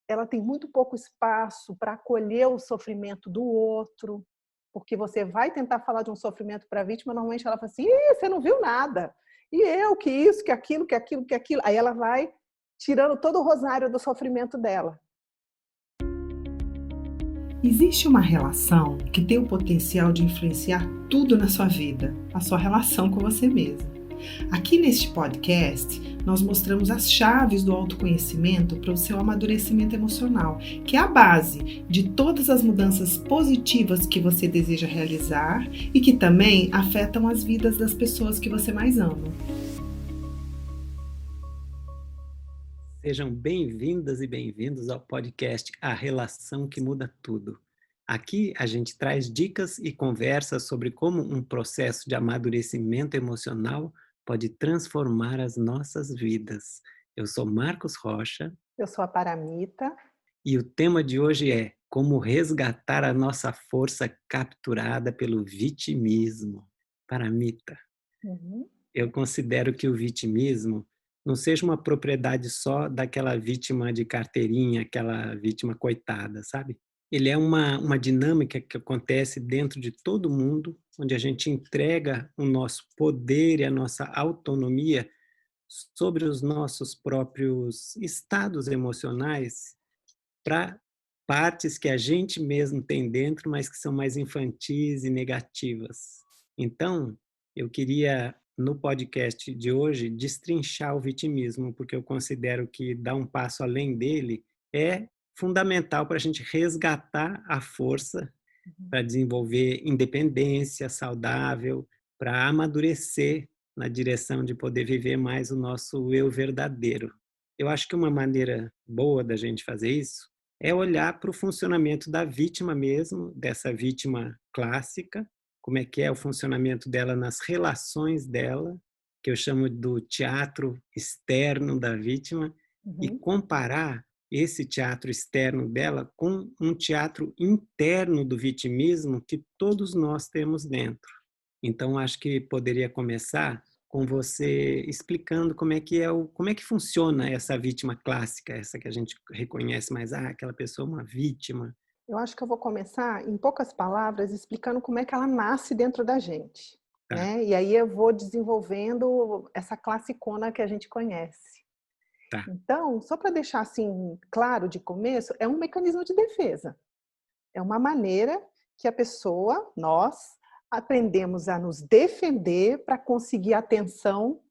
ela tem muito pouco espaço para acolher o sofrimento do outro, porque você vai tentar falar de um sofrimento para a vítima, normalmente ela fala assim: "Ih, você não viu nada. E eu, que isso, que aquilo, que aquilo, que aquilo". Aí ela vai tirando todo o rosário do sofrimento dela. Existe uma relação que tem o potencial de influenciar tudo na sua vida, a sua relação com você mesmo. Aqui neste podcast, nós mostramos as chaves do autoconhecimento para o seu amadurecimento emocional, que é a base de todas as mudanças positivas que você deseja realizar e que também afetam as vidas das pessoas que você mais ama. Sejam bem-vindas e bem-vindos ao podcast A Relação que Muda Tudo. Aqui a gente traz dicas e conversas sobre como um processo de amadurecimento emocional pode transformar as nossas vidas. Eu sou Marcos Rocha Eu sou a Paramita. e o tema de hoje é como resgatar a nossa força capturada pelo vitimismo. Paramita. Uhum. Eu considero que o vitimismo não seja uma propriedade só daquela vítima de carteirinha, aquela vítima coitada, sabe? Ele é uma dinâmica que acontece dentro de todo mundo, onde a gente entrega o nosso poder e a nossa autonomia sobre os nossos próprios estados emocionais para partes que a gente mesmo tem dentro, mas que são mais infantis e negativas. Então, eu queria, no podcast de hoje, destrinchar o vitimismo, porque eu considero que dar um passo além dele é fundamental para a gente resgatar a força para desenvolver independência saudável, para amadurecer na direção de poder viver mais o nosso eu verdadeiro. Eu acho que uma maneira boa da gente fazer isso é olhar para o funcionamento da vítima mesmo, dessa vítima clássica, como é que é o funcionamento dela nas relações dela, que eu chamo do teatro externo da vítima, e Uhum. comparar esse teatro externo dela com um teatro interno do vitimismo que todos nós temos dentro. Então, acho que poderia começar com você explicando como é que funciona essa vítima clássica, essa que a gente reconhece mais, aquela pessoa é uma vítima. Eu acho que eu vou começar, em poucas palavras, explicando como é que ela nasce dentro da gente, Tá, né? E aí eu vou desenvolvendo essa classicona que a gente conhece. tá. Então, só para deixar assim claro de começo, é um mecanismo de defesa. É uma maneira que a pessoa, nós, aprendemos a nos defender para conseguir atenção,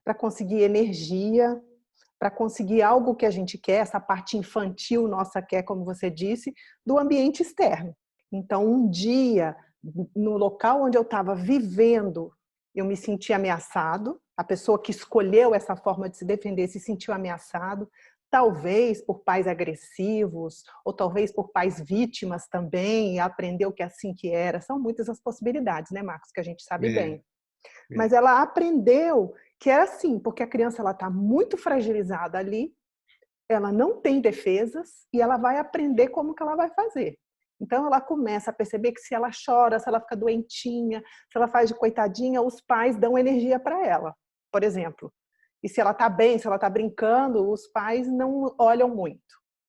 para conseguir energia, para conseguir algo que a gente quer, essa parte infantil nossa quer, como você disse, do ambiente externo. Então, um dia, no local onde eu estava vivendo, eu me senti ameaçado, a pessoa que escolheu essa forma de se defender se sentiu ameaçado, talvez por pais agressivos, ou talvez por pais vítimas também, e aprendeu que é assim que era. São muitas as possibilidades, né, Marcos, que a gente sabe É, bem. é, Mas ela aprendeu que era assim, porque a criança ela está muito fragilizada ali, ela não tem defesas e ela vai aprender como que ela vai fazer. Então ela começa a perceber que se ela chora, se ela fica doentinha, se ela faz de coitadinha, os pais dão energia para ela, por exemplo. E se ela está bem, se ela está brincando, os pais não olham muito.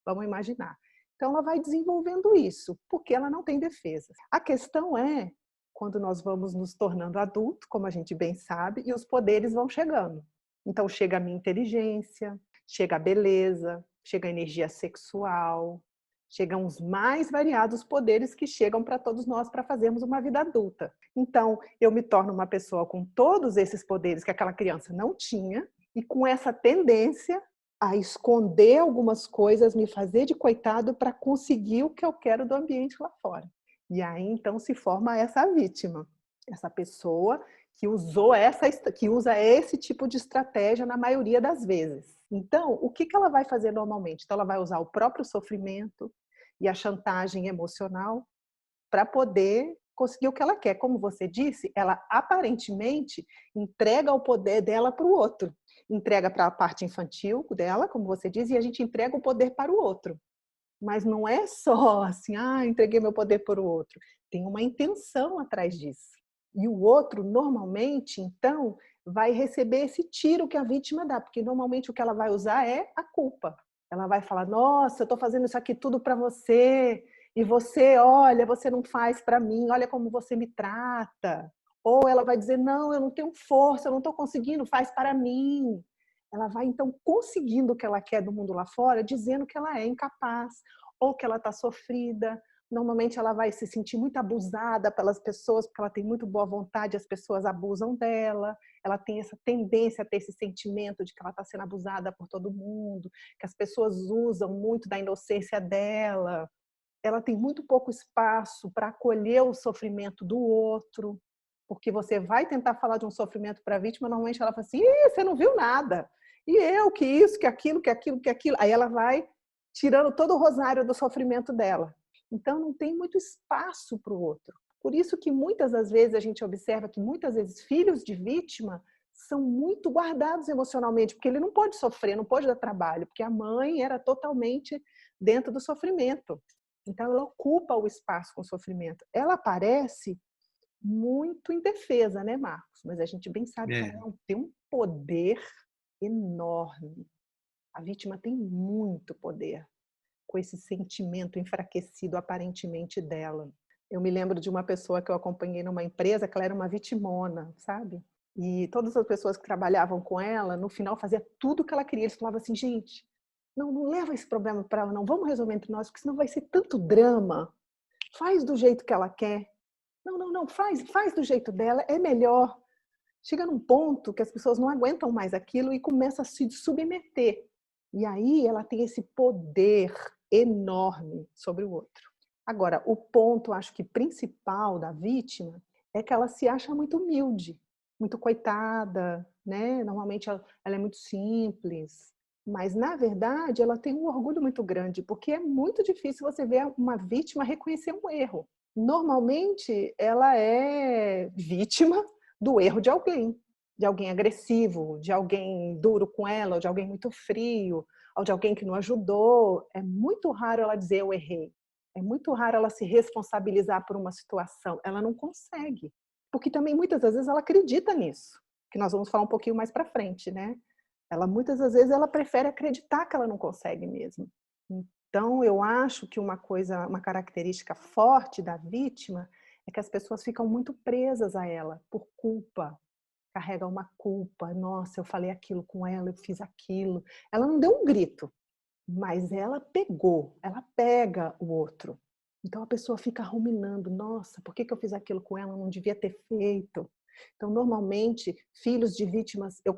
Vamos imaginar. Então ela vai desenvolvendo isso, porque ela não tem defesas. A questão é quando nós vamos nos tornando adultos, como a gente bem sabe, e os poderes vão chegando. Então chega a minha inteligência, chega a beleza, chega a energia sexual, chegam os mais variados poderes que chegam para todos nós para fazermos uma vida adulta. Então, eu me torno uma pessoa com todos esses poderes que aquela criança não tinha e com essa tendência a esconder algumas coisas, me fazer de coitado para conseguir o que eu quero do ambiente lá fora. E aí então se forma essa vítima, essa pessoa que usa esse tipo de estratégia na maioria das vezes. Então, o que ela vai fazer normalmente? Então, ela vai usar o próprio sofrimento e a chantagem emocional para poder conseguir o que ela quer. Como você disse, ela aparentemente entrega o poder dela para o outro. Entrega para a parte infantil dela, como você diz, e a gente entrega o poder para o outro. Mas não é só assim, entreguei meu poder para o outro. Tem uma intenção atrás disso. E o outro, normalmente, então, vai receber esse tiro que a vítima dá, porque normalmente o que ela vai usar é a culpa. Ela vai falar, nossa, eu estou fazendo isso aqui tudo para você, e você, olha, você não faz para mim, olha como você me trata. Ou ela vai dizer, não, eu não tenho força, eu não estou conseguindo, faz para mim. Ela vai, então, conseguindo o que ela quer do mundo lá fora, dizendo que ela é incapaz, ou que ela está sofrida. Normalmente ela vai se sentir muito abusada pelas pessoas, porque ela tem muito boa vontade, as pessoas abusam dela. Ela tem essa tendência a ter esse sentimento de que ela está sendo abusada por todo mundo, que as pessoas usam muito da inocência dela. Ela tem muito pouco espaço para acolher o sofrimento do outro, porque você vai tentar falar de um sofrimento para a vítima, normalmente ela fala assim, você não viu nada. E eu, que isso, que aquilo, que aquilo, que aquilo. Aí ela vai tirando todo o rosário do sofrimento dela. Então, não tem muito espaço para o outro. Por isso que muitas das vezes a gente observa que muitas vezes filhos de vítima são muito guardados emocionalmente, porque ele não pode sofrer, não pode dar trabalho, porque a mãe era totalmente dentro do sofrimento. Então, ela ocupa o espaço com o sofrimento. Ela parece muito indefesa, né, Marcos? Mas a gente bem sabe que ela tem um poder enorme. A vítima tem muito poder com esse sentimento enfraquecido aparentemente dela. Eu me lembro de uma pessoa que eu acompanhei numa empresa, que ela era uma vitimona, sabe? E todas as pessoas que trabalhavam com ela, no final, fazia tudo o que ela queria. Eles falavam assim, gente, não leva esse problema para ela, não, vamos resolver entre nós, porque senão vai ser tanto drama. Faz do jeito que ela quer. Não, faz do jeito dela, é melhor. Chega num ponto que as pessoas não aguentam mais aquilo e começam a se submeter. E aí ela tem esse poder enorme sobre o outro. Agora, o ponto, acho que principal da vítima é que ela se acha muito humilde, muito coitada, né? Normalmente ela é muito simples, mas na verdade ela tem um orgulho muito grande, porque é muito difícil você ver uma vítima reconhecer um erro. Normalmente ela é vítima do erro de alguém agressivo, de alguém duro com ela, ou de alguém muito frio, ou de alguém que não ajudou. É muito raro ela dizer eu errei. É muito raro ela se responsabilizar por uma situação. Ela não consegue. Porque também muitas das vezes ela acredita nisso, que nós vamos falar um pouquinho mais para frente, né? Ela muitas das vezes ela prefere acreditar que ela não consegue mesmo. Então eu acho que uma característica forte da vítima é que as pessoas ficam muito presas a ela por culpa. Carrega uma culpa, nossa, eu falei aquilo com ela, eu fiz aquilo. Ela não deu um grito, mas ela pega o outro. Então a pessoa fica ruminando, nossa, por que eu fiz aquilo com ela? Eu não devia ter feito. Então, normalmente, filhos de vítimas, eu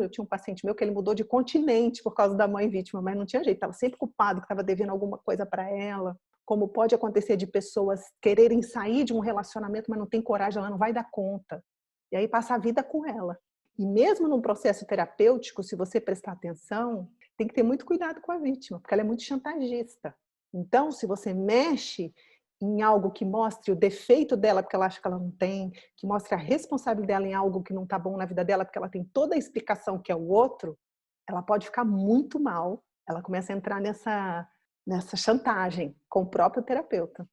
tinha um paciente meu que ele mudou de continente por causa da mãe vítima, mas não tinha jeito, estava sempre culpado que estava devendo alguma coisa para ela. Como pode acontecer de pessoas quererem sair de um relacionamento, mas não tem coragem, ela não vai dar conta. E aí passa a vida com ela. E mesmo num processo terapêutico, se você prestar atenção, tem que ter muito cuidado com a vítima, porque ela é muito chantagista. Então, se você mexe em algo que mostre o defeito dela, porque ela acha que ela não tem, que mostre a responsabilidade dela em algo que não está bom na vida dela, porque ela tem toda a explicação que é o outro, ela pode ficar muito mal. Ela começa a entrar nessa chantagem com o próprio terapeuta.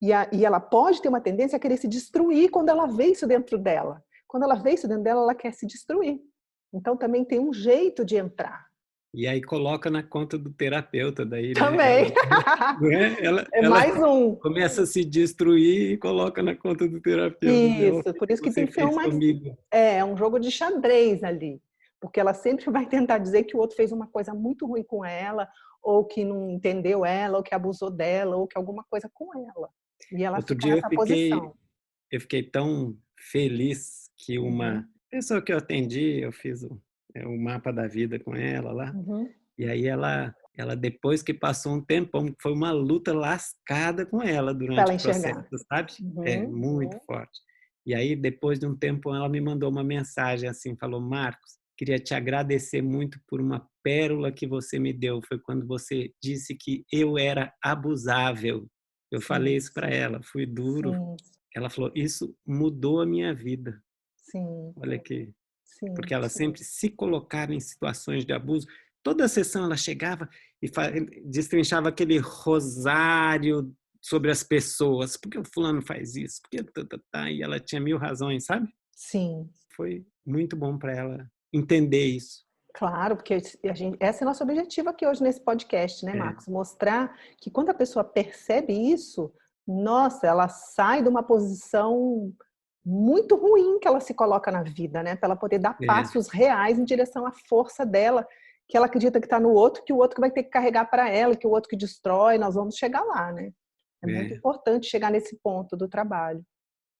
E ela pode ter uma tendência a querer se destruir quando ela vê isso dentro dela. Quando ela vê isso dentro dela, ela quer se destruir. Então, também tem um jeito de entrar. E aí coloca na conta do terapeuta daí, né? Também. É mais um. Começa a se destruir e coloca na conta do terapeuta. Isso, por isso que tem que ser um jogo de xadrez ali. Porque ela sempre vai tentar dizer que o outro fez uma coisa muito ruim com ela, ou que não entendeu ela, ou que abusou dela, ou que alguma coisa com ela. E ela Outro fica dia nessa posição. Eu fiquei tão feliz que uma pessoa que eu atendi, eu fiz o mapa da vida com ela lá, e aí ela depois que passou um tempão, foi uma luta lascada com ela durante o processo, sabe? É muito forte. E aí, depois de um tempo, ela me mandou uma mensagem assim, falou, Marcos, queria te agradecer muito por uma pérola que você me deu. Foi quando você disse que eu era abusável. Eu falei isso para ela, fui duro. Ela falou, isso mudou a minha vida. Sim. Olha aqui. Porque ela sempre se colocava em situações de abuso. Toda a sessão ela chegava e destrinchava aquele rosário sobre as pessoas. Por que o fulano faz isso? Por que e ela tinha 1000 razões, sabe? Sim. Foi muito bom para ela entender isso. Claro, porque esse é nosso objetivo aqui hoje nesse podcast, né, É, Marcos? Mostrar que quando a pessoa percebe isso, nossa, ela sai de uma posição muito ruim que ela se coloca na vida, né? Para ela poder dar é, passos reais em direção à força dela, que ela acredita que está no outro, que o outro que vai ter que carregar para ela, que o outro que destrói, nós vamos chegar lá, né? É muito é. importante chegar nesse ponto do trabalho.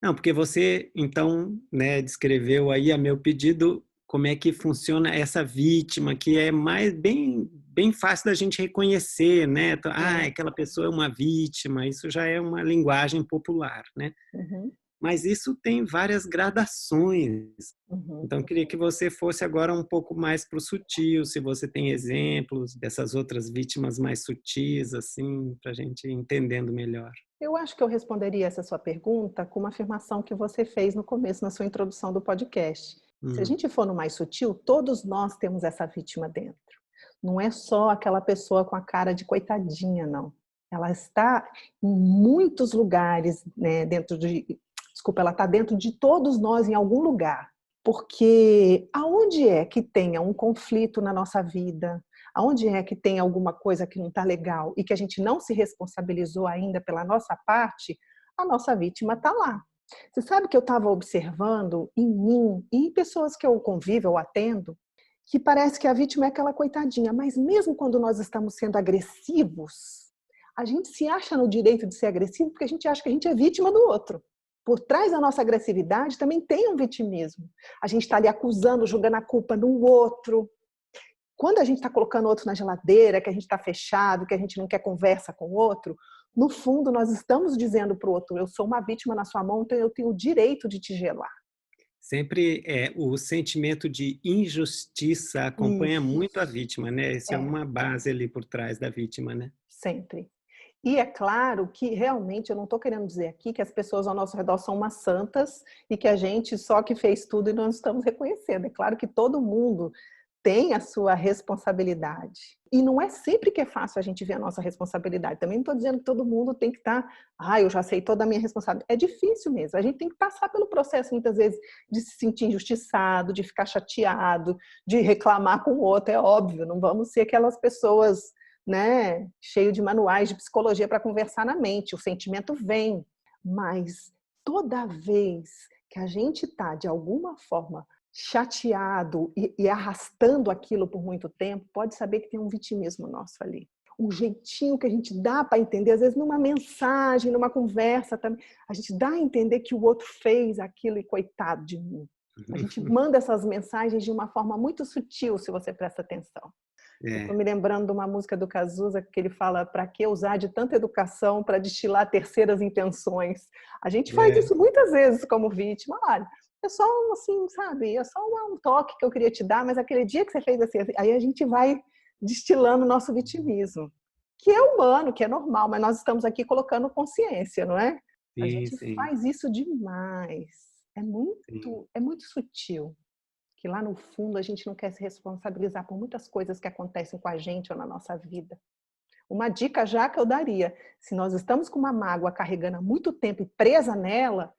Não, porque você, então, né, descreveu aí a meu pedido como é que funciona essa vítima, que é mais bem fácil da gente reconhecer, né? Então, É. aquela pessoa é uma vítima, isso já é uma linguagem popular, né? Uhum, Mas isso tem várias gradações. uhum. Então, eu queria que você fosse agora um pouco mais para o sutil, se você tem exemplos dessas outras vítimas mais sutis, assim, para a gente ir entendendo melhor. Eu acho que eu responderia essa sua pergunta com uma afirmação que você fez no começo, na sua introdução do podcast. Se a Hum, gente for no mais sutil, todos nós temos essa vítima dentro. Não é só aquela pessoa com a cara de coitadinha, não. Ela está em muitos lugares, né, desculpa, ela está dentro de todos nós em algum lugar. Porque aonde é que tenha um conflito na nossa vida, aonde é que tem alguma coisa que não está legal e que a gente não se responsabilizou ainda pela nossa parte, a nossa vítima está lá. Você sabe que eu estava observando em mim e em pessoas que eu convivo, eu atendo, que parece que a vítima é aquela coitadinha, mas mesmo quando nós estamos sendo agressivos, a gente se acha no direito de ser agressivo porque a gente acha que a gente é vítima do outro. Por trás da nossa agressividade também tem um vitimismo. A gente está ali acusando, jogando a culpa no outro. Quando a gente está colocando o outro na geladeira, que a gente está fechado, que a gente não quer conversa com o outro, no fundo nós estamos dizendo para o outro, eu sou uma vítima na sua mão, então eu tenho o direito de te gelar. sempre o sentimento de injustiça acompanha Isso, muito a vítima, né? Isso é é, uma base ali por trás da vítima, né? sempre. E é claro que realmente eu não estou querendo dizer aqui que as pessoas ao nosso redor são umas santas e que a gente só que fez tudo e não estamos reconhecendo. É claro que todo mundo tem a sua responsabilidade. E não é sempre que é fácil a gente ver a nossa responsabilidade. Também não estou dizendo que todo mundo tem que estar, eu já sei toda a minha responsabilidade. É difícil mesmo. A gente tem que passar pelo processo, muitas vezes, de se sentir injustiçado, de ficar chateado, de reclamar com o outro. É óbvio, não vamos ser aquelas pessoas, né, cheio de manuais de psicologia para conversar na mente. O sentimento vem, mas toda vez que a gente está, de alguma forma, chateado e arrastando aquilo por muito tempo, pode saber que tem um vitimismo nosso ali. Um jeitinho que a gente dá para entender, às vezes numa mensagem, numa conversa também, a gente dá a entender que o outro fez aquilo e coitado de mim. A gente manda essas mensagens de uma forma muito sutil, se você presta atenção. Eu estou É, me lembrando de uma música do Cazuza que ele fala: para que usar de tanta educação para destilar terceiras intenções? A gente faz é, isso muitas vezes como vítima. Olha, é só assim, sabe? É só um toque que eu queria te dar, mas aquele dia que você fez assim, aí a gente vai destilando o nosso vitimismo, que é humano, que é normal, mas nós estamos aqui colocando consciência, não é? A sim, gente sim, faz isso demais. sim. É muito sutil que lá no fundo a gente não quer se responsabilizar por muitas coisas que acontecem com a gente ou na nossa vida. Uma dica já que eu daria, se nós estamos com uma mágoa carregando há muito tempo e presa nela,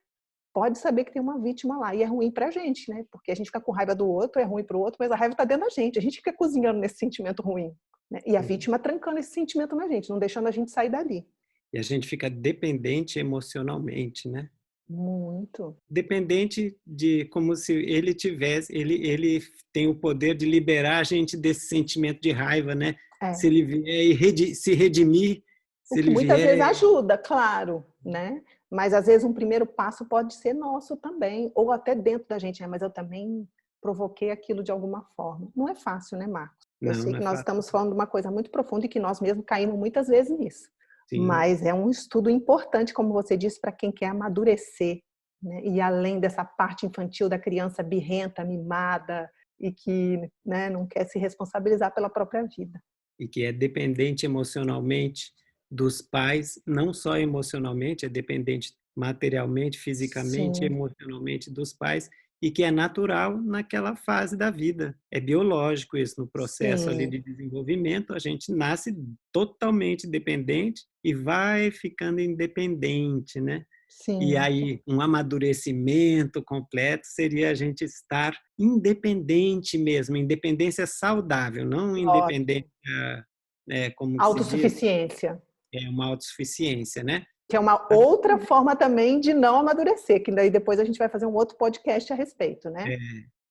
pode saber que tem uma vítima lá. E é ruim pra gente, né? Porque a gente fica com raiva do outro, é ruim pro outro, mas a raiva tá dentro da gente. A gente fica cozinhando nesse sentimento ruim, né? E a Sim. vítima trancando esse sentimento na gente, não deixando a gente sair dali. E a gente fica dependente emocionalmente, né? Muito. Dependente de como se ele tivesse, ele tem o poder de liberar a gente desse sentimento de raiva, né? Se É. ele vier e se redimir, O se que ele muitas vezes vier, ajuda, claro, né? Mas às vezes um primeiro passo pode ser nosso também, ou até dentro da gente, mas eu também provoquei aquilo de alguma forma. Não é fácil, né, Marcos? Eu não, sei não é que nós fácil. estamos falando de uma coisa muito profunda e que nós mesmos caímos muitas vezes nisso. Sim, Mas é um estudo importante, como você disse, para quem quer amadurecer, né? E além dessa parte infantil da criança birrenta, mimada e que, né, não quer se responsabilizar pela própria vida. e que é dependente emocionalmente dos pais, não só emocionalmente, é dependente materialmente, fisicamente, Sim, emocionalmente dos pais, e que é natural naquela fase da vida. É biológico isso, no processo ali sim. de desenvolvimento, a gente nasce totalmente dependente e vai ficando independente, né? E Sim. aí, um amadurecimento completo seria a gente estar independente mesmo, independência saudável, não independência, Ótimo. como que se diz, Autossuficiência. é uma autossuficiência, né? Que é uma Agora, outra forma também de não amadurecer, que daí depois a gente vai fazer um outro podcast a respeito, né?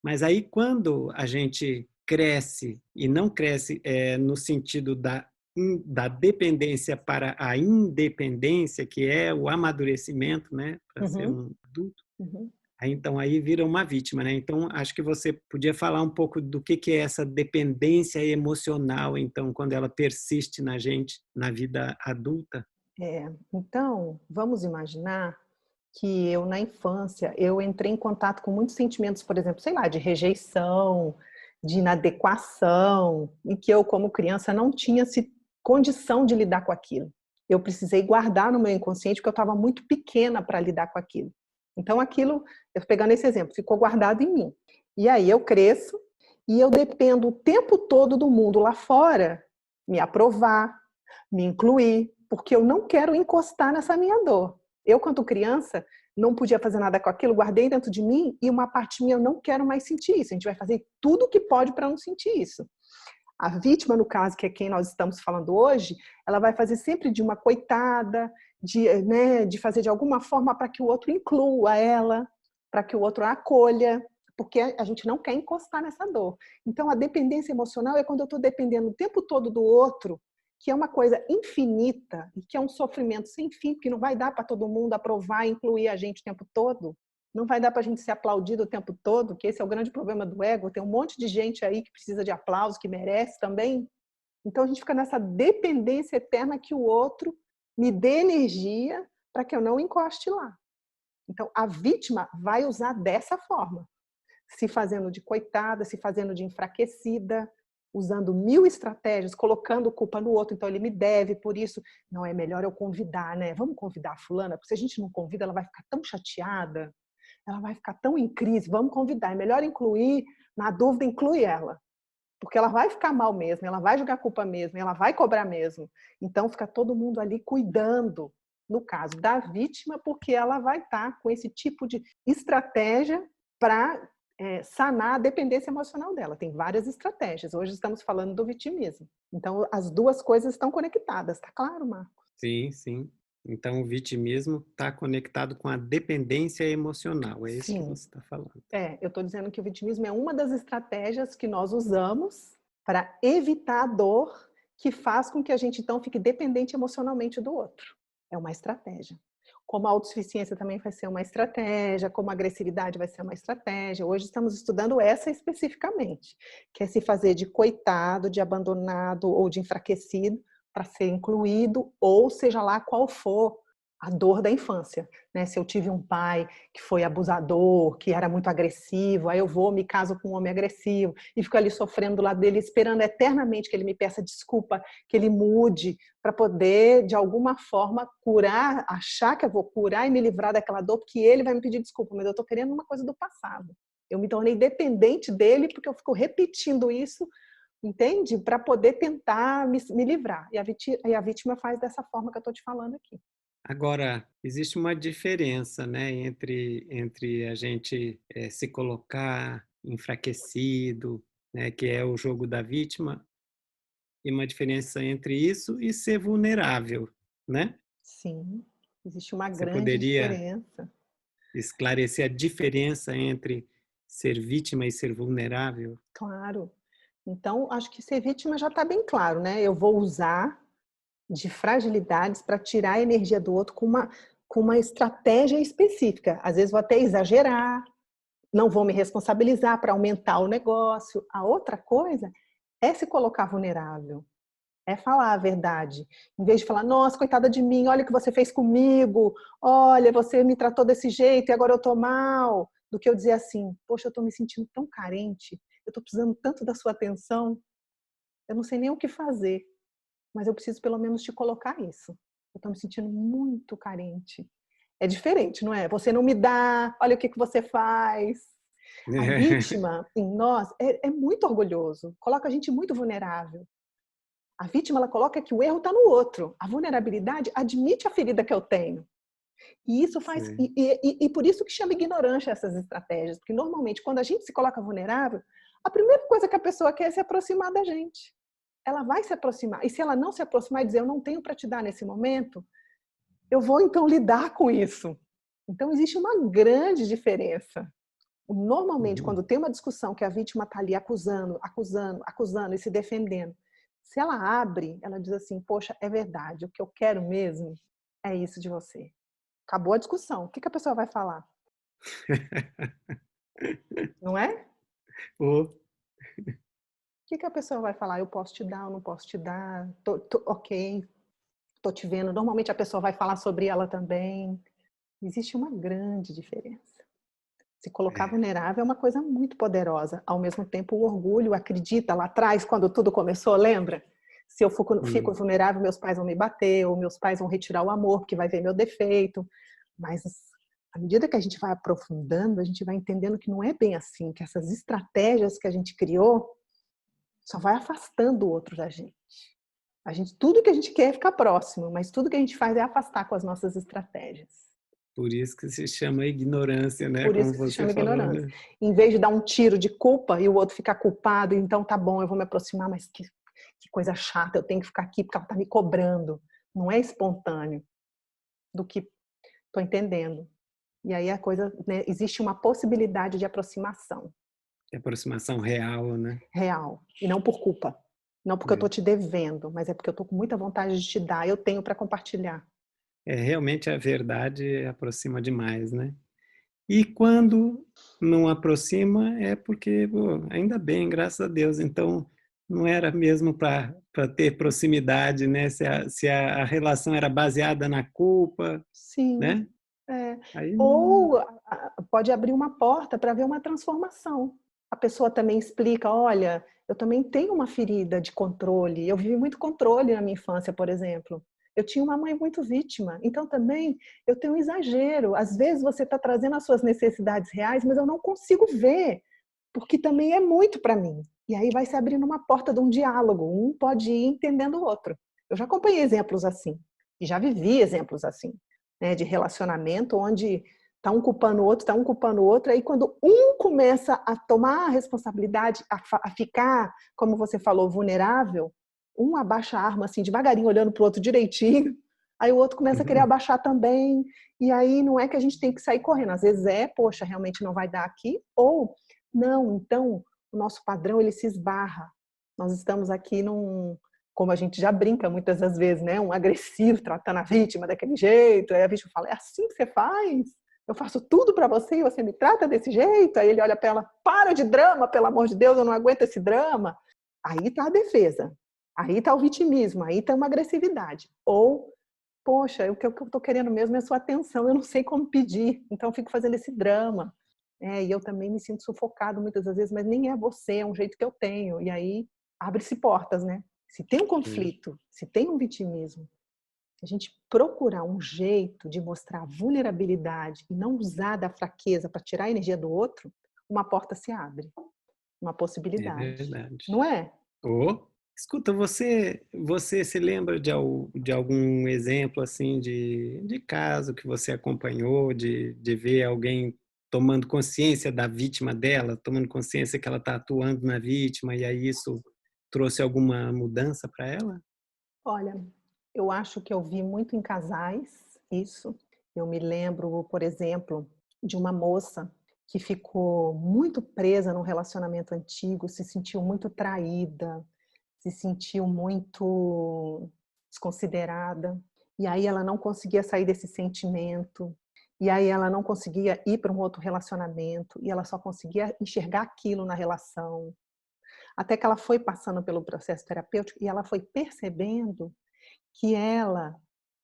mas aí quando a gente cresce e não cresce no sentido da dependência para a independência, que é o amadurecimento, né, para ser Uhum, um adulto, uhum. aí vira uma vítima, né? Então acho que você podia falar um pouco do que é essa dependência emocional, então quando ela persiste na gente na vida adulta. Então, vamos imaginar que eu, na infância, eu entrei em contato com muitos sentimentos, por exemplo, sei lá, de rejeição, de inadequação, e que eu, como criança, não tinha condição de lidar com aquilo. Eu precisei guardar no meu inconsciente porque eu estava muito pequena para lidar com aquilo. Então, aquilo, eu pegando esse exemplo, ficou guardado em mim. E aí eu cresço e eu dependo o tempo todo do mundo lá fora me aprovar, me incluir, porque eu não quero encostar nessa minha dor. Eu, quando criança, não podia fazer nada com aquilo, guardei dentro de mim e uma parte minha eu não quero mais sentir isso. A gente vai fazer tudo o que pode para não sentir isso. A vítima, no caso, que é quem nós estamos falando hoje, ela vai fazer sempre de uma coitada, de fazer de alguma forma para que o outro inclua ela, para que o outro a acolha, porque a gente não quer encostar nessa dor. Então, a dependência emocional é quando eu estou dependendo o tempo todo do outro, que é uma coisa infinita e que é um sofrimento sem fim, porque não vai dar para todo mundo aprovar e incluir a gente o tempo todo. Não vai dar para a gente ser aplaudido o tempo todo, que esse é o grande problema do ego. Tem um monte de gente aí que precisa de aplauso, que merece também. Então a gente fica nessa dependência eterna que o outro me dê energia para que eu não encoste lá. Então a vítima vai usar dessa forma, se fazendo de coitada, se fazendo de enfraquecida, usando 1000 estratégias, colocando culpa no outro, então ele me deve, por isso, não é melhor eu convidar, né? Vamos convidar a fulana, porque se a gente não convida, ela vai ficar tão chateada, ela vai ficar tão em crise, vamos convidar, é melhor incluir, na dúvida inclui ela, porque ela vai ficar mal mesmo, ela vai jogar culpa mesmo, ela vai cobrar mesmo. Então fica todo mundo ali cuidando, no caso da vítima, porque ela vai estar com esse tipo de estratégia para sanar a dependência emocional dela. Tem várias estratégias. Hoje estamos falando do vitimismo. Então as duas coisas estão conectadas, tá claro, Marco? Sim, sim. Então, o vitimismo está conectado com a dependência emocional, é isso que Sim. você está falando. Eu estou dizendo que o vitimismo é uma das estratégias que nós usamos para evitar a dor que faz com que a gente, então, fique dependente emocionalmente do outro. É uma estratégia. Como a autossuficiência também vai ser uma estratégia, como a agressividade vai ser uma estratégia. Hoje estamos estudando essa especificamente, que é se fazer de coitado, de abandonado ou de enfraquecido para ser incluído, ou seja lá qual for a dor da infância. Né? Se eu tive um pai que foi abusador, que era muito agressivo, aí eu vou, me caso com um homem agressivo e fico ali sofrendo do lado dele, esperando eternamente que ele me peça desculpa, que ele mude, para poder, de alguma forma, curar, achar que eu vou curar e me livrar daquela dor, porque ele vai me pedir desculpa, mas eu estou querendo uma coisa do passado. Eu me tornei dependente dele porque eu fico repetindo isso, entende? Para poder tentar me livrar. E a vítima faz dessa forma que eu estou te falando aqui. Agora, existe uma diferença, né, entre a gente se colocar enfraquecido, né, que é o jogo da vítima, e uma diferença entre isso e ser vulnerável, né? Sim, existe uma Você grande poderia diferença. esclarecer a diferença entre ser vítima e ser vulnerável? Claro. Então, acho que ser vítima já está bem claro, né? Eu vou usar de fragilidades para tirar a energia do outro com uma estratégia específica. Às vezes vou até exagerar, não vou me responsabilizar para aumentar o negócio. A outra coisa é se colocar vulnerável, é falar a verdade. Em vez de falar, nossa, coitada de mim, olha o que você fez comigo, olha, você me tratou desse jeito e agora eu estou mal. Do que eu dizer assim, poxa, eu estou me sentindo tão carente, eu estou precisando tanto da sua atenção, eu não sei nem o que fazer, mas eu preciso pelo menos te colocar isso. Eu estou me sentindo muito carente. É diferente, não é? Você não me dá, olha o que você faz. A vítima em nós é muito orgulhoso, coloca a gente muito vulnerável. A vítima, ela coloca que o erro está no outro. A vulnerabilidade admite a ferida que eu tenho. E isso faz. Sim. E por isso que chama ignorância essas estratégias. Porque normalmente, quando a gente se coloca vulnerável, a primeira coisa que a pessoa quer é se aproximar da gente. Ela vai se aproximar. E se ela não se aproximar e dizer, eu não tenho para te dar nesse momento, eu vou então lidar com isso. Então, existe uma grande diferença. Normalmente, Uhum. quando tem uma discussão que a vítima está ali acusando, acusando, acusando e se defendendo, se ela abre, ela diz assim, poxa, é verdade, o que eu quero mesmo é isso de você. Acabou a discussão. O que a pessoa vai falar? Não é? Ou, O que a pessoa vai falar? Eu posso te dar, eu não posso te dar, ok, tô te vendo. Normalmente a pessoa vai falar sobre ela também. Existe uma grande diferença. Se colocar é, vulnerável é uma coisa muito poderosa. Ao mesmo tempo, o orgulho, acredita, lá atrás, quando tudo começou, lembra? Se eu fico hum, vulnerável, meus pais vão me bater, ou meus pais vão retirar o amor, porque vai ver meu defeito. Mas, à medida que a gente vai aprofundando, a gente vai entendendo que não é bem assim, que essas estratégias que a gente criou só vai afastando o outro da gente. Tudo que a gente quer é ficar próximo, mas tudo que a gente faz é afastar com as nossas estratégias. por isso que se chama ignorância, né? Por isso Como que se você chama falou, ignorância. né? Em vez de dar um tiro de culpa e o outro ficar culpado, então tá bom, eu vou me aproximar, mas que coisa chata, eu tenho que ficar aqui porque ela tá me cobrando. Não é espontâneo do que tô entendendo. E aí a coisa, né, existe uma possibilidade de aproximação É aproximação real, né? real, e não por culpa. Não porque eu tô É. te devendo, mas é porque eu tô com muita vontade de te dar, eu tenho para compartilhar. Realmente a verdade aproxima demais, né? E quando não aproxima é porque, pô, ainda bem, graças a Deus. Então, não era mesmo para ter proximidade, né? Se a relação era baseada na culpa, Sim. né? É. Aí não. Ou pode abrir uma porta para ver uma transformação. A pessoa também explica, olha, eu também tenho uma ferida de controle. Eu vivi muito controle na minha infância, por exemplo. Eu tinha uma mãe muito vítima. Então também eu tenho um exagero. Às vezes você está trazendo as suas necessidades reais, mas eu não consigo ver, porque também é muito para mim. E aí vai se abrindo uma porta de um diálogo. Um pode ir entendendo o outro. Eu já acompanhei exemplos assim. E já vivi exemplos assim, né, de relacionamento onde tá um culpando o outro, tá um culpando o outro, aí quando um começa a tomar a responsabilidade, a ficar, como você falou, vulnerável, um abaixa a arma assim, devagarinho, olhando pro outro direitinho, aí o outro começa a querer abaixar também, e aí não é que a gente tem que sair correndo, às vezes poxa, realmente não vai dar aqui, ou, não, então, o nosso padrão, ele se esbarra, nós estamos aqui como a gente já brinca muitas das vezes, né? Um agressivo tratando a vítima daquele jeito. Aí a vítima fala, é assim que você faz? Eu faço tudo para você e você me trata desse jeito? Aí ele olha para ela, para de drama, pelo amor de Deus, eu não aguento esse drama. Aí está a defesa. Aí está o vitimismo, aí está uma agressividade. Ou, poxa, o que eu estou querendo mesmo é sua atenção, eu não sei como pedir, então eu fico fazendo esse drama. E eu também me sinto sufocado muitas das vezes, mas nem é você, é um jeito que eu tenho. E aí abre-se portas, né? Se tem um conflito, se tem um vitimismo, a gente procurar um jeito de mostrar vulnerabilidade e não usar da fraqueza para tirar a energia do outro, uma porta se abre, uma É possibilidade. verdade. Não é? Oh, escuta, você se lembra de algum exemplo assim de caso que você acompanhou, de ver alguém tomando consciência da vítima dela, tomando consciência que ela está atuando na vítima e aí isso trouxe alguma mudança para ela? Olha, eu acho que eu vi muito em casais isso. Eu me lembro, por exemplo, de uma moça que ficou muito presa num relacionamento antigo, se sentiu muito traída, se sentiu muito desconsiderada, e aí ela não conseguia sair desse sentimento, e aí ela não conseguia ir para um outro relacionamento, e ela só conseguia enxergar aquilo na relação. Até que ela foi passando pelo processo terapêutico e ela foi percebendo que ela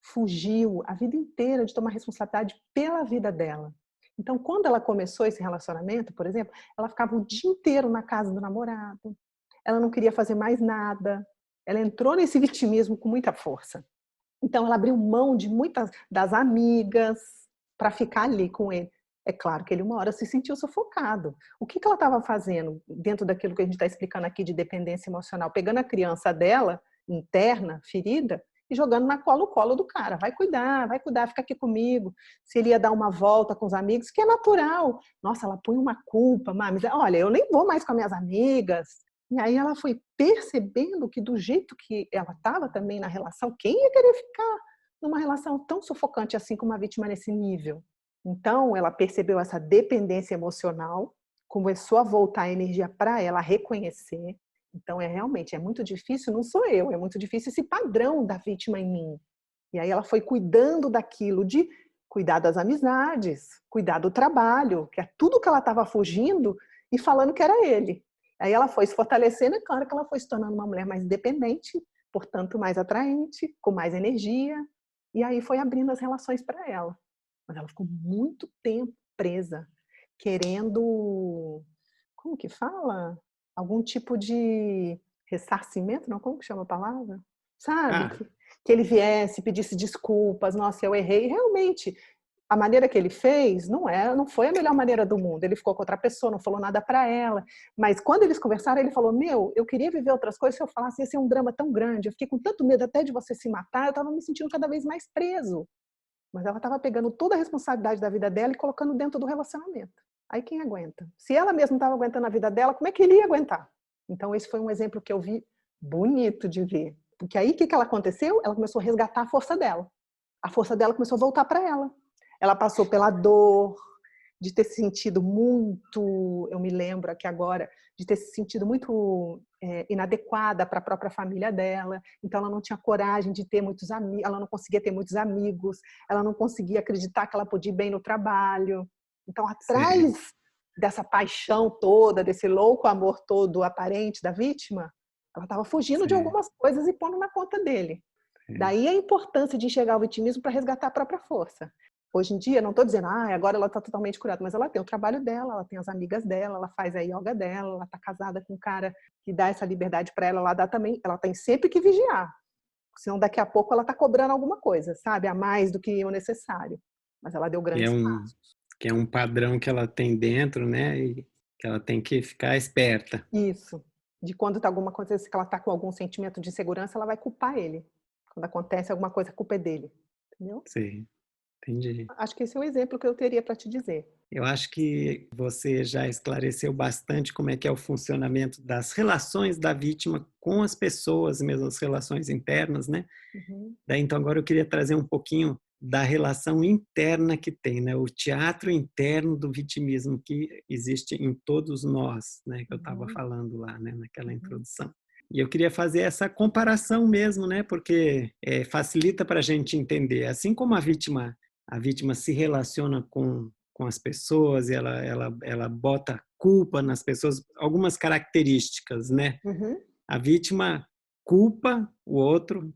fugiu a vida inteira de tomar responsabilidade pela vida dela. Então, quando ela começou esse relacionamento, por exemplo, ela ficava o dia inteiro na casa do namorado, ela não queria fazer mais nada, ela entrou nesse vitimismo com muita força. Então, ela abriu mão de muitas das amigas para ficar ali com ele. É claro que ele, uma hora, se sentiu sufocado. O que ela estava fazendo dentro daquilo que a gente está explicando aqui de dependência emocional? Pegando a criança dela, interna, ferida, e jogando no colo do cara. Vai cuidar, fica aqui comigo. Se ele ia dar uma volta com os amigos, que é natural. Nossa, ela põe uma culpa, mas olha, eu nem vou mais com as minhas amigas. E aí ela foi percebendo que do jeito que ela estava também na relação, quem ia querer ficar numa relação tão sufocante assim com uma vítima nesse nível? Então, ela percebeu essa dependência emocional, começou a voltar a energia para ela reconhecer. Então, realmente, é muito difícil, não sou eu, é muito difícil esse padrão da vítima em mim. E aí ela foi cuidando daquilo, de cuidar das amizades, cuidar do trabalho, que é tudo que ela estava fugindo e falando que era ele. Aí ela foi se fortalecendo, e claro que ela foi se tornando uma mulher mais independente, portanto mais atraente, com mais energia, e aí foi abrindo as relações para ela. Mas ela ficou muito tempo presa, querendo, como que fala? Algum tipo de ressarcimento, não? Como que chama a palavra? Sabe? Que ele viesse, pedisse desculpas, nossa, eu errei. Realmente, a maneira que ele fez não foi a melhor maneira do mundo. Ele ficou com outra pessoa, não falou nada para ela. Mas quando eles conversaram, ele falou, eu queria viver outras coisas. Se eu falasse, ia ser um drama tão grande. Eu fiquei com tanto medo até de você se matar, eu estava me sentindo cada vez mais preso. Mas ela estava pegando toda a responsabilidade da vida dela e colocando dentro do relacionamento. Aí quem aguenta? Se ela mesma estava aguentando a vida dela, como é que ele ia aguentar? Então esse foi um exemplo que eu vi bonito de ver. Porque aí o que aconteceu? Ela começou a resgatar a força dela. A força dela começou a voltar para ela. Ela passou pela dor de ter se sentido muito, eu me lembro aqui agora, de ter se sentido muito inadequada para a própria família dela. Então ela não tinha coragem de ter muitos amigos, ela não conseguia ter muitos amigos, ela não conseguia acreditar que ela podia ir bem no trabalho. Então atrás dessa paixão toda, desse louco amor todo aparente da vítima, ela estava fugindo de algumas coisas e pondo na conta dele. Daí a importância de enxergar o vitimismo para resgatar a própria força. Hoje em dia, não estou dizendo, agora ela está totalmente curada, mas ela tem o trabalho dela, ela tem as amigas dela, ela faz a yoga dela, ela está casada com um cara que dá essa liberdade para ela, ela dá também, ela tem sempre que vigiar, senão daqui a pouco ela está cobrando alguma coisa, sabe, a mais do que o necessário. Mas ela deu grandes passos. Que é um padrão que ela tem dentro, né, e que ela tem que ficar esperta. Isso. De quando está alguma coisa, que ela está com algum sentimento de insegurança, ela vai culpar ele. Quando acontece alguma coisa, a culpa é dele. Entendeu? Sim. Entendi. Acho que esse é o exemplo que eu teria para te dizer. Eu acho que você já esclareceu bastante como é que é o funcionamento das relações da vítima com as pessoas, mesmo as relações internas, né? Uhum. Daí, então, agora eu queria trazer um pouquinho da relação interna que tem, né? O teatro interno do vitimismo que existe em todos nós, né? Que eu estava falando lá, né? Naquela introdução. E eu queria fazer essa comparação mesmo, né? Porque facilita para a gente entender. Assim como a vítima se relaciona com as pessoas, e ela bota culpa nas pessoas, algumas características, né? A vítima culpa o outro,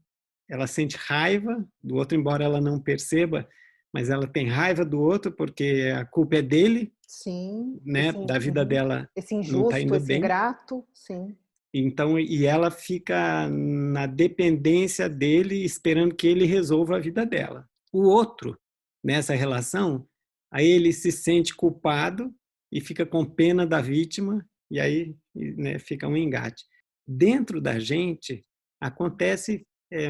ela sente raiva do outro, embora ela não perceba, mas ela tem raiva do outro porque a culpa é dele, sim, né? Da vida dela esse não está injusto, indo esse bem. ingrato, sim. Então, e ela fica na dependência dele, esperando que ele resolva a vida dela. O outro, nessa relação, aí ele se sente culpado e fica com pena da vítima, e aí, né, fica um engate. Dentro da gente, acontece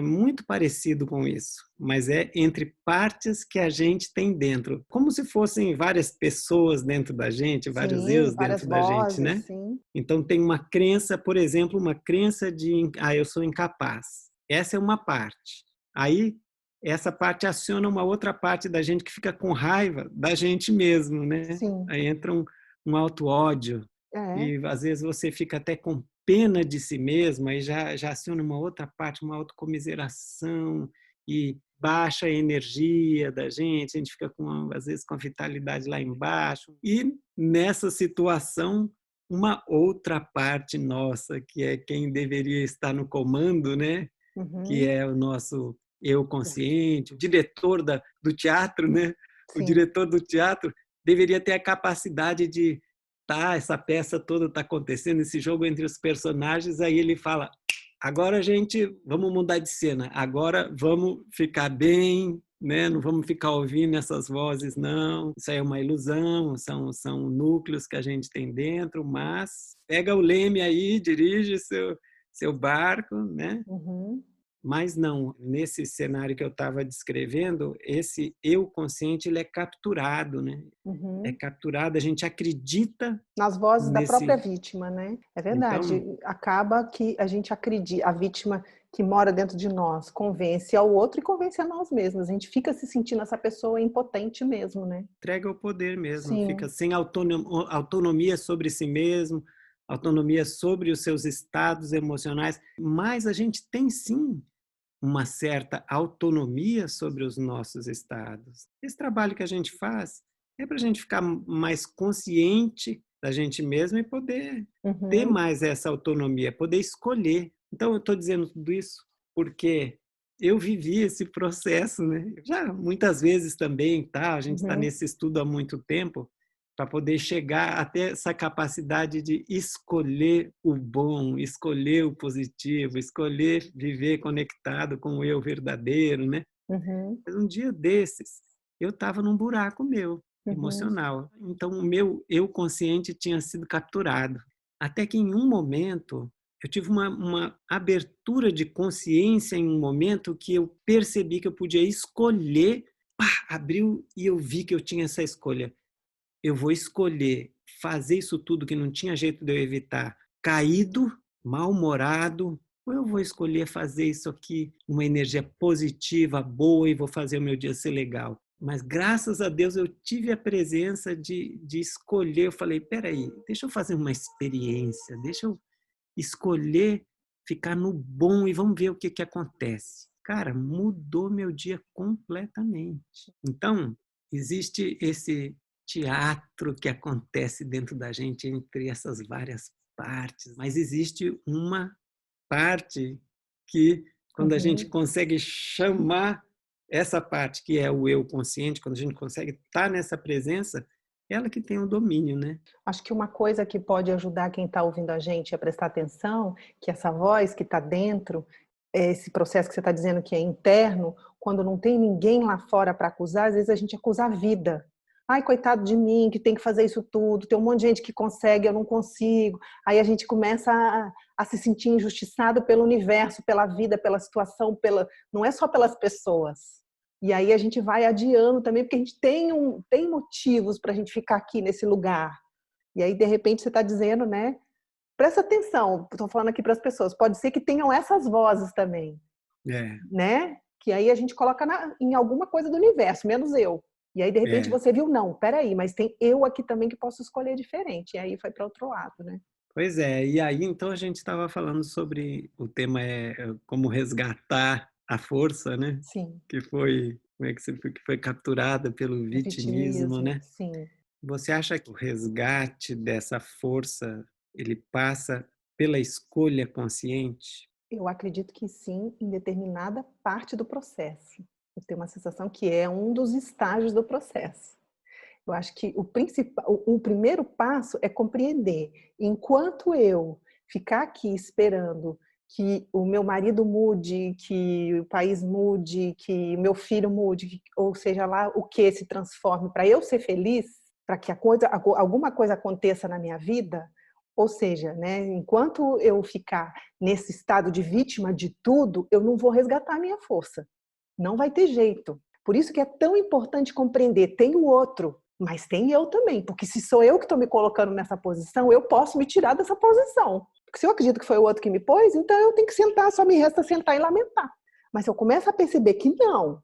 muito parecido com isso, mas é entre partes que a gente tem dentro. Como se fossem várias pessoas dentro da gente, vários eus várias dentro da gente, né? Sim. Então tem uma crença, por exemplo, uma crença de eu sou incapaz. Essa é uma parte. Aí essa parte aciona uma outra parte da gente que fica com raiva da gente mesmo, né? Sim. Aí entra um auto-ódio. E às vezes você fica até com pena de si mesmo, aí já aciona uma outra parte, uma autocomiseração e baixa a energia da gente, a gente fica às vezes com a vitalidade lá embaixo. E nessa situação, uma outra parte nossa, que é quem deveria estar no comando, né? Que é o nosso eu consciente, o diretor do teatro, né? Sim. O diretor do teatro deveria ter a capacidade de essa peça toda está acontecendo, esse jogo entre os personagens, aí ele fala, agora vamos mudar de cena, agora vamos ficar bem, né? Não vamos ficar ouvindo essas vozes, não, isso aí é uma ilusão, são núcleos que a gente tem dentro, mas pega o leme aí, dirige seu barco, né? Mas não, nesse cenário que eu estava descrevendo, esse eu consciente ele é capturado, né? É Uhum. capturado, a gente acredita Nas vozes da própria nesse. vítima, né. É Então, verdade, acaba que a gente acredita, a vítima que mora dentro de nós convence ao outro e convence a nós mesmos, a gente fica se sentindo essa pessoa impotente mesmo, né. entrega o poder mesmo, fica Sim. sem autonomia sobre si mesmo, autonomia sobre os seus estados emocionais, mas a gente tem sim uma certa autonomia sobre os nossos estados. Esse trabalho que a gente faz é para a gente ficar mais consciente da gente mesmo e poder ter Uhum. mais essa autonomia, poder escolher. Então, eu estou dizendo tudo isso porque eu vivi esse processo, né? Já muitas vezes também, tá? A gente está Uhum. nesse estudo há muito tempo para poder chegar até essa capacidade de escolher o bom, escolher o positivo, escolher viver conectado com o eu verdadeiro, né? Uhum. Mas um dia desses, eu estava num buraco meu, Uhum. emocional. Então, o meu eu consciente tinha sido capturado. Até que em um momento, eu tive uma abertura de consciência em um momento que eu percebi que eu podia escolher, pá, abriu e eu vi que eu tinha essa escolha. Eu vou escolher fazer isso tudo que não tinha jeito de eu evitar, caído, mal-humorado, ou eu vou escolher fazer isso aqui, uma energia positiva, boa, e vou fazer o meu dia ser legal. Mas graças a Deus eu tive a presença de escolher. Eu falei, peraí, deixa eu fazer uma experiência, deixa eu escolher ficar no bom e vamos ver o que acontece. Cara, mudou meu dia completamente. Então, existe esse teatro que acontece dentro da gente entre essas várias partes, mas existe uma parte que, quando a gente Uhum. consegue chamar essa parte, que é o eu consciente, quando a gente consegue estar nessa presença, ela que tem o domínio, né? Acho que uma coisa que pode ajudar quem está ouvindo a gente a prestar atenção, que essa voz que está dentro, esse processo que você está dizendo que é interno, quando não tem ninguém lá fora para acusar, às vezes a gente acusa a vida. Ai, coitado de mim, que tem que fazer isso tudo, tem um monte de gente que consegue, eu não consigo. Aí a gente começa a se sentir injustiçado pelo universo, pela vida, pela situação, não é só pelas pessoas. E aí a gente vai adiando também, porque a gente tem motivos para a gente ficar aqui nesse lugar. E aí, de repente, você está dizendo, né? Presta atenção, estou falando aqui para as pessoas, pode ser que tenham essas vozes também, É, né? Que aí a gente coloca em alguma coisa do universo, menos eu. E aí, de repente, é. você viu, não, peraí, mas tem eu aqui também que posso escolher diferente. E aí foi para outro lado, né? Pois é, e aí então a gente estava falando sobre o tema como resgatar a força, né? Sim, Que foi, como é que que foi capturada pelo o vitimismo, vitimismo, né? sim. Você acha que o resgate dessa força ele passa pela escolha consciente? Eu acredito que sim, em determinada parte do processo. Eu tenho uma sensação que é um dos estágios do processo. Eu acho que o primeiro passo é compreender. Enquanto eu ficar aqui esperando que o meu marido mude, que o país mude, que o meu filho mude, ou seja lá o que se transforme para eu ser feliz, para que alguma coisa aconteça na minha vida, ou seja, né, enquanto eu ficar nesse estado de vítima de tudo, eu não vou resgatar a minha força. Não vai ter jeito. Por isso que é tão importante compreender, tem o outro, mas tem eu também, porque se sou eu que estou me colocando nessa posição, eu posso me tirar dessa posição. Porque se eu acredito que foi o outro que me pôs, então eu tenho que sentar, só me resta sentar e lamentar. Mas se eu começo a perceber que não,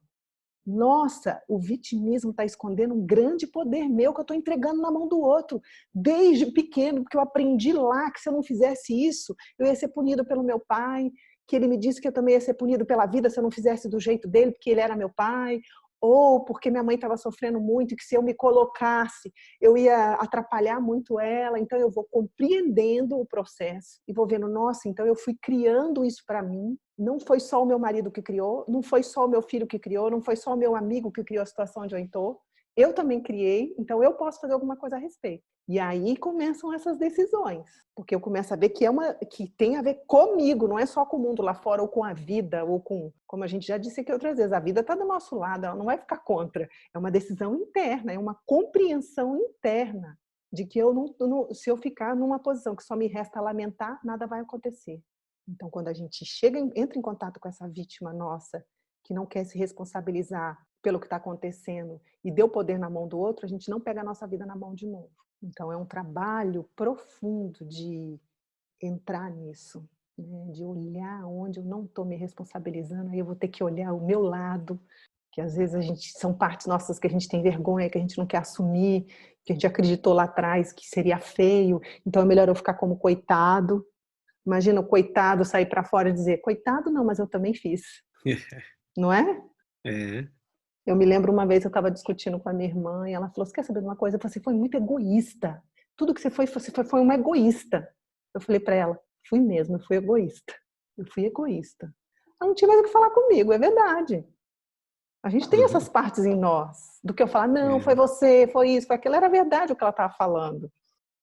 nossa, o vitimismo está escondendo um grande poder meu que eu estou entregando na mão do outro, desde pequeno, porque eu aprendi lá que se eu não fizesse isso, eu ia ser punido pelo meu pai, que ele me disse que eu também ia ser punido pela vida se eu não fizesse do jeito dele, porque ele era meu pai, ou porque minha mãe estava sofrendo muito e que se eu me colocasse, eu ia atrapalhar muito ela. Então eu vou compreendendo o processo e vou vendo, nossa, então eu fui criando isso para mim. Não foi só o meu marido que criou, não foi só o meu filho que criou, não foi só o meu amigo que criou a situação onde eu estou. Eu também criei, então eu posso fazer alguma coisa a respeito. E aí começam essas decisões, porque eu começo a ver que tem a ver comigo, não é só com o mundo lá fora ou com a vida ou com, como a gente já disse aqui outras vezes, a vida está do nosso lado, ela não vai ficar contra. É uma decisão interna, é uma compreensão interna de que se eu ficar numa posição que só me resta lamentar, nada vai acontecer. Então, quando a gente entra em contato com essa vítima nossa, que não quer se responsabilizar pelo que está acontecendo e deu poder na mão do outro, a gente não pega a nossa vida na mão de novo. Então, é um trabalho profundo de entrar nisso, né? De olhar onde eu não estou me responsabilizando, aí eu vou ter que olhar o meu lado, que às vezes são partes nossas que a gente tem vergonha, que a gente não quer assumir, que a gente acreditou lá atrás que seria feio, então é melhor eu ficar como coitado. Imagina o coitado sair para fora e dizer, coitado não, mas eu também fiz. Não é? É. Eu me lembro uma vez eu estava discutindo com a minha irmã e ela falou, você quer saber de uma coisa? Você foi muito egoísta. Tudo que você foi uma egoísta. Eu falei para ela, fui mesmo, eu fui egoísta. Eu fui egoísta. Ela não tinha mais o que falar comigo, é verdade. A gente tem essas partes em nós, do que eu falar, não, foi você, foi isso, foi aquilo, era verdade o que ela estava falando.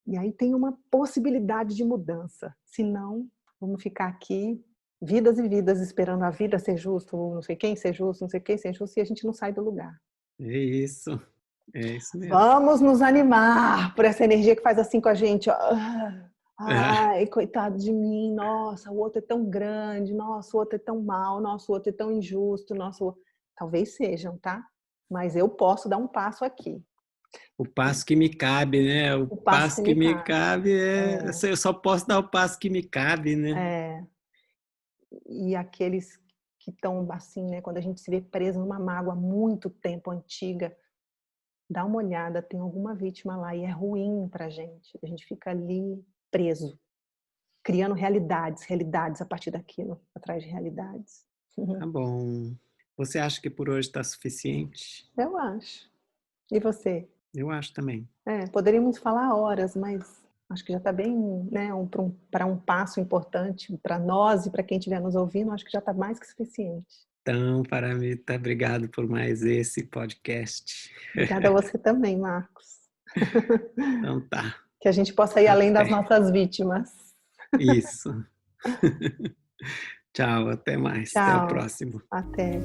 E aí tem uma possibilidade de mudança. Senão, vamos ficar aqui vidas e vidas esperando a vida ser justa, não sei quem ser justo, não sei quem ser justo, e a gente não sai do lugar. É isso mesmo. Vamos nos animar por essa energia que faz assim com a gente. Ó. Ai, coitado de mim, nossa, o outro é tão grande, nossa, o outro é tão mal, nossa, o outro é tão injusto, nossa, talvez sejam, tá? Mas eu posso dar um passo aqui. O passo que me cabe, né? O passo que me cabe eu só posso dar o passo que me cabe, né? E aqueles que estão assim, né? Quando a gente se vê preso numa mágoa há muito tempo, antiga, dá uma olhada, tem alguma vítima lá e é ruim pra gente. A gente fica ali preso, criando realidades a partir daquilo, atrás de realidades. Tá bom. Você acha que por hoje está suficiente? Eu acho. E você? Eu acho também. Poderíamos falar horas, mas acho que já está bem, né, para um passo importante para nós e para quem estiver nos ouvindo, acho que já está mais que suficiente. Então, Paramita, obrigado por mais esse podcast. Obrigada a você também, Marcos. Então tá. Que a gente possa ir além das nossas vítimas. Isso. Tchau, até mais. Tchau. Até o próximo. Até.